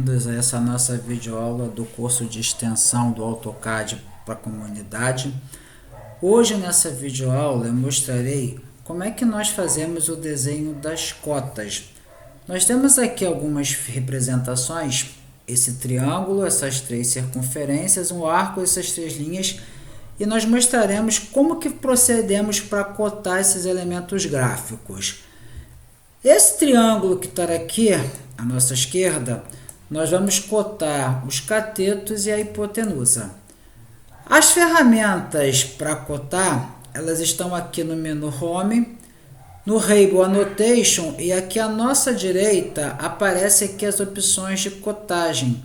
bem-vindos a essa nossa videoaula do curso de extensão do AutoCAD para a comunidade. Hoje nessa videoaula eu mostrarei como é que nós fazemos o desenho das cotas. Nós temos aqui algumas representações, esse triângulo, essas três circunferências, um arco, essas três linhas, e nós mostraremos como que procedemos para cotar esses elementos gráficos. Esse triângulo que está aqui à nossa esquerda, nós vamos cotar os catetos e a hipotenusa. As ferramentas para cotar, elas estão aqui no menu Home, no Table Annotation, e aqui à nossa direita aparece aqui as opções de cotagem.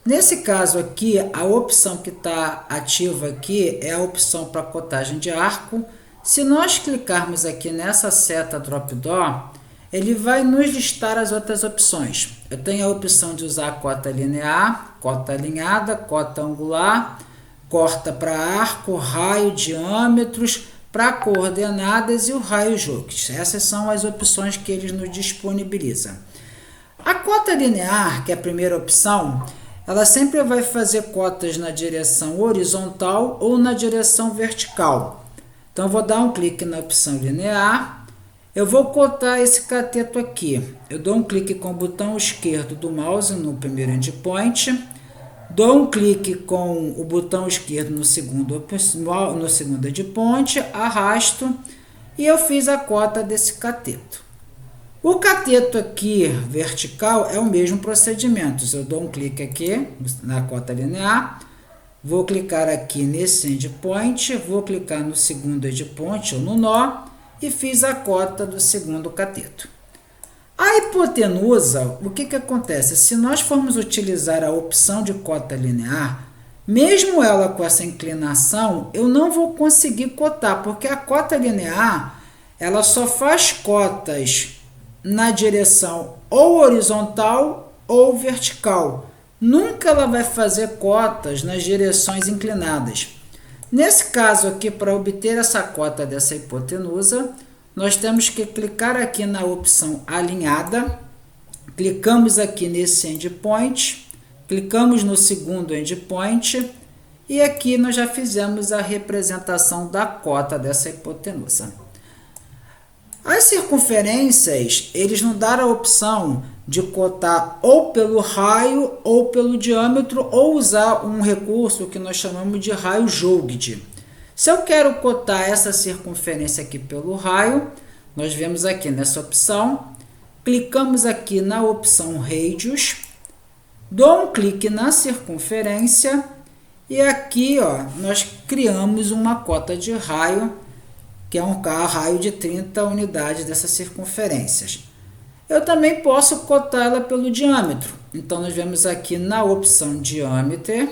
Nesse caso aqui, a opção que está ativa aqui é a opção para cotagem de arco. Se nós clicarmos aqui nessa seta drop-down, ele vai nos listar as outras opções. Eu tenho a opção de usar cota linear, cota alinhada, cota angular, cota para arco, raio, diâmetros, para coordenadas e o raio jogs. Essas são as opções que eles nos disponibilizam. A cota linear, que é a primeira opção, ela sempre vai fazer cotas na direção horizontal ou na direção vertical. Então, eu vou dar um clique na opção linear. Eu vou cotar esse cateto aqui. Eu dou um clique com o botão esquerdo do mouse no primeiro endpoint. Dou um clique com o botão esquerdo no segundo endpoint. Arrasto e eu fiz a cota desse cateto. O cateto aqui vertical é o mesmo procedimento. Eu dou um clique aqui na cota linear. Vou clicar aqui nesse endpoint. Vou clicar no segundo endpoint ou no nó. E fiz a cota do segundo cateto. A hipotenusa, o que acontece? Se nós formos utilizar a opção de cota linear, mesmo ela com essa inclinação, eu não vou conseguir cotar, porque a cota linear, ela só faz cotas na direção ou horizontal ou vertical. Nunca ela vai fazer cotas nas direções inclinadas. Nesse caso aqui, para obter essa cota dessa hipotenusa, nós temos que clicar aqui na opção alinhada, clicamos aqui nesse endpoint, clicamos no segundo endpoint e aqui nós já fizemos a representação da cota dessa hipotenusa. As circunferências, eles nos deram a opção de cotar ou pelo raio ou pelo diâmetro ou usar um recurso que nós chamamos de raio jogged. Se eu quero cotar essa circunferência aqui pelo raio, nós vemos aqui nessa opção, clicamos aqui na opção Radius, dou um clique na circunferência e aqui nós criamos uma cota de raio, que é um raio de 30 unidades dessas circunferências. Eu também posso cotar ela pelo diâmetro. Então, nós vemos aqui na opção Diâmetro,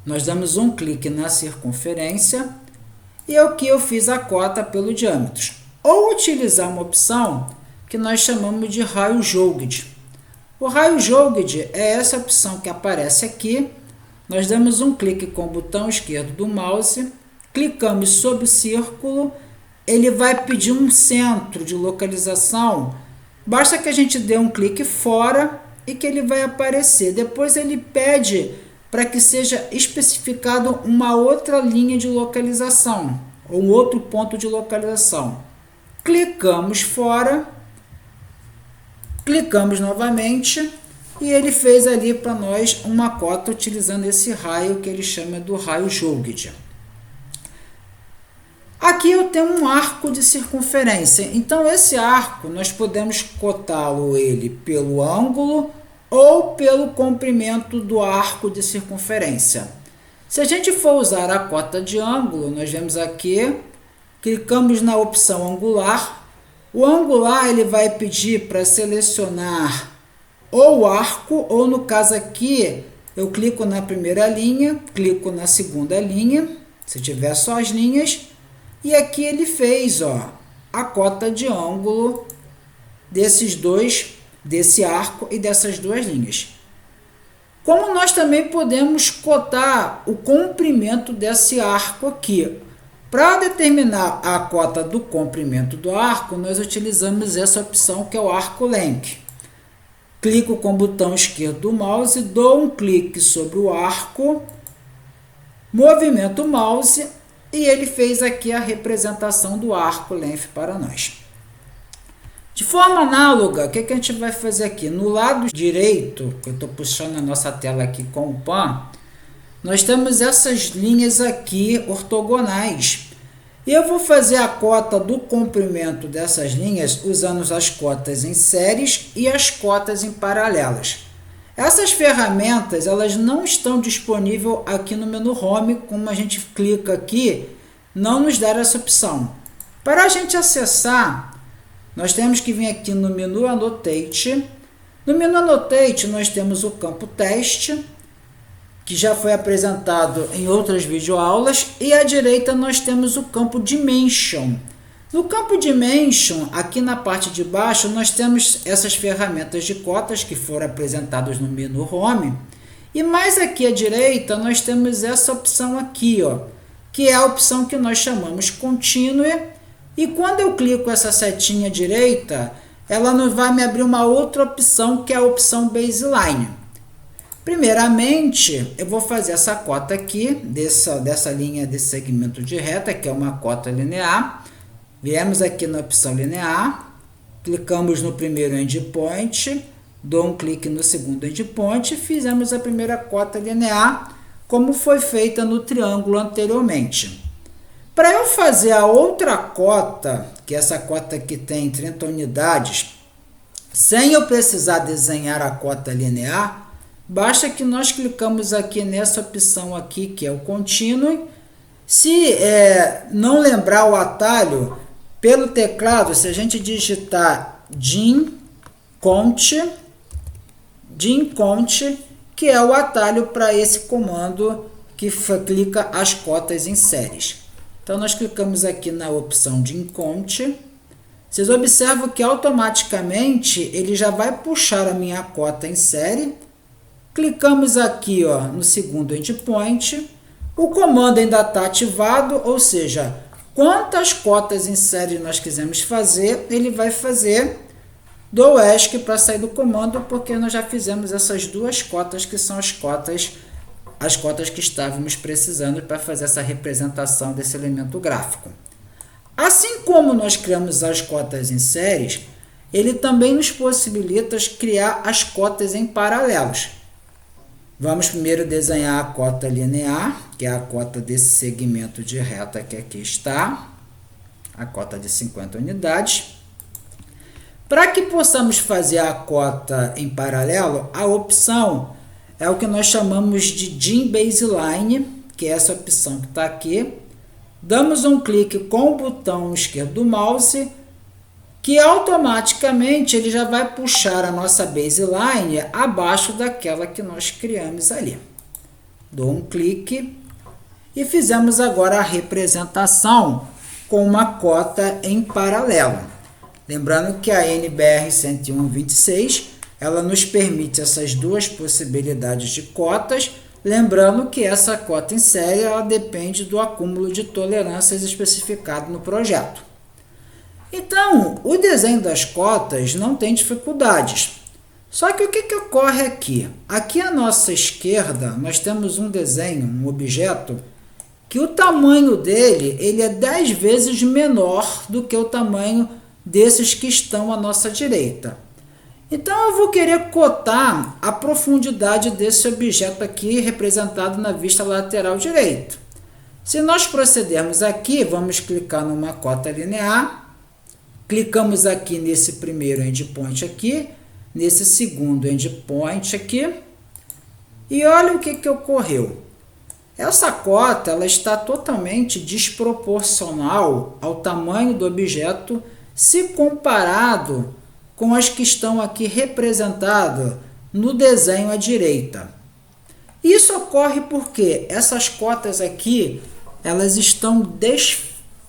nós damos um clique na circunferência e aqui eu fiz a cota pelo diâmetro. Ou utilizar uma opção que nós chamamos de raio jogged. O raio jogged é essa opção que aparece aqui. Nós damos um clique com o botão esquerdo do mouse, clicamos sobre o círculo, ele vai pedir um centro de localização. Basta que a gente dê um clique fora e que ele vai aparecer. Depois ele pede para que seja especificado uma outra linha de localização, ou um outro ponto de localização. Clicamos fora, clicamos novamente e ele fez ali para nós uma cota utilizando esse raio que ele chama do raio jogged. Aqui eu tenho um arco de circunferência, então esse arco nós podemos cotá-lo ele pelo ângulo ou pelo comprimento do arco de circunferência. Se a gente for usar a cota de ângulo, nós vemos aqui, clicamos na opção angular. O angular ele vai pedir para selecionar ou o arco, ou no caso aqui, eu clico na primeira linha, clico na segunda linha, se tiver só as linhas. E aqui ele fez a cota de ângulo desse arco e dessas duas linhas. Como nós também podemos cotar o comprimento desse arco aqui. Para determinar a cota do comprimento do arco, nós utilizamos essa opção que é o arco length. clico com o botão esquerdo do mouse, dou um clique sobre o arco, movimento o mouse e ele fez aqui a representação do arco length para nós. De forma análoga, o que a gente vai fazer aqui? No lado direito, que eu estou puxando a nossa tela aqui com o pan, nós temos essas linhas aqui ortogonais. E eu vou fazer a cota do comprimento dessas linhas usando as cotas em séries e as cotas em paralelas. Essas ferramentas elas não estão disponíveis aqui no menu Home, como a gente clica aqui, não nos dá essa opção. Para a gente acessar, nós temos que vir aqui no menu Annotate. No menu Annotate nós temos o campo Teste, que já foi apresentado em outras videoaulas, e à direita nós temos o campo Dimension. No campo Dimension, aqui na parte de baixo, nós temos essas ferramentas de cotas que foram apresentadas no menu Home, e mais aqui à direita nós temos essa opção aqui, ó, que é a opção que nós chamamos Continue, e quando eu clico essa setinha direita, ela não vai me abrir uma outra opção, que é a opção Baseline. Primeiramente, eu vou fazer essa cota aqui, dessa linha, desse segmento de reta, que é uma cota linear. Viemos aqui na opção linear, clicamos no primeiro endpoint, dou um clique no segundo endpoint e fizemos a primeira cota linear, como foi feita no triângulo anteriormente. Para eu fazer a outra cota, que essa cota aqui tem 30 unidades, sem eu precisar desenhar a cota linear, basta que nós clicamos aqui nessa opção aqui, que é o Continue. Se não lembrar o atalho, pelo teclado, se a gente digitar GimCont, que é o atalho para esse comando que clica as cotas em séries. Então, nós clicamos aqui na opção GimCont. Vocês observam que automaticamente ele já vai puxar a minha cota em série. Clicamos aqui ó, no segundo endpoint, o comando ainda está ativado, ou seja, quantas cotas em série nós quisermos fazer, ele vai fazer. Dou ESC para sair do comando, porque nós já fizemos essas duas cotas, que são as cotas que estávamos precisando para fazer essa representação desse elemento gráfico. Assim como nós criamos as cotas em séries, ele também nos possibilita criar as cotas em paralelos. Vamos primeiro desenhar a cota linear, que é a cota desse segmento de reta que aqui está, a cota de 50 unidades. Para que possamos fazer a cota em paralelo, a opção é o que nós chamamos de Gim Baseline, que é essa opção que está aqui. Damos um clique com o botão esquerdo do mouse, que automaticamente ele já vai puxar a nossa baseline abaixo daquela que nós criamos ali. Dou um clique e fizemos agora a representação com uma cota em paralelo. Lembrando que a NBR 101.26 ela nos permite essas duas possibilidades de cotas, lembrando que essa cota em série ela depende do acúmulo de tolerâncias especificado no projeto. Então, o desenho das cotas não tem dificuldades. Só que o que ocorre aqui? Aqui à nossa esquerda, nós temos um desenho, um objeto, que o tamanho dele ele é 10 vezes menor do que o tamanho desses que estão à nossa direita. Então, eu vou querer cotar a profundidade desse objeto aqui, representado na vista lateral direita. Se nós procedermos aqui, vamos clicar numa cota linear. Clicamos aqui nesse primeiro endpoint aqui, nesse segundo endpoint aqui, e olha o que ocorreu. Essa cota ela está totalmente desproporcional ao tamanho do objeto se comparado com as que estão aqui representadas no desenho à direita. Isso ocorre porque essas cotas aqui elas estão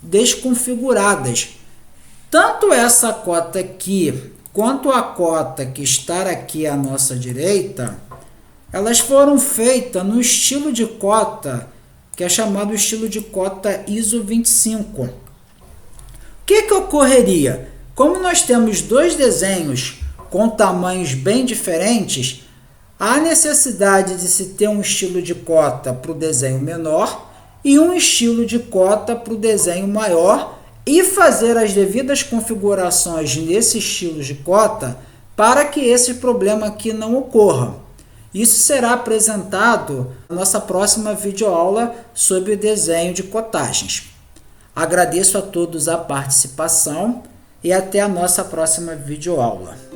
desconfiguradas. Tanto essa cota aqui, quanto a cota que está aqui à nossa direita, elas foram feitas no estilo de cota, que é chamado estilo de cota ISO 25. O que ocorreria? Como nós temos dois desenhos com tamanhos bem diferentes, há necessidade de se ter um estilo de cota para o desenho menor e um estilo de cota para o desenho maior e fazer as devidas configurações nesse estilo de cota para que esse problema aqui não ocorra. Isso será apresentado na nossa próxima videoaula sobre o desenho de cotagens. Agradeço a todos a participação e até a nossa próxima videoaula.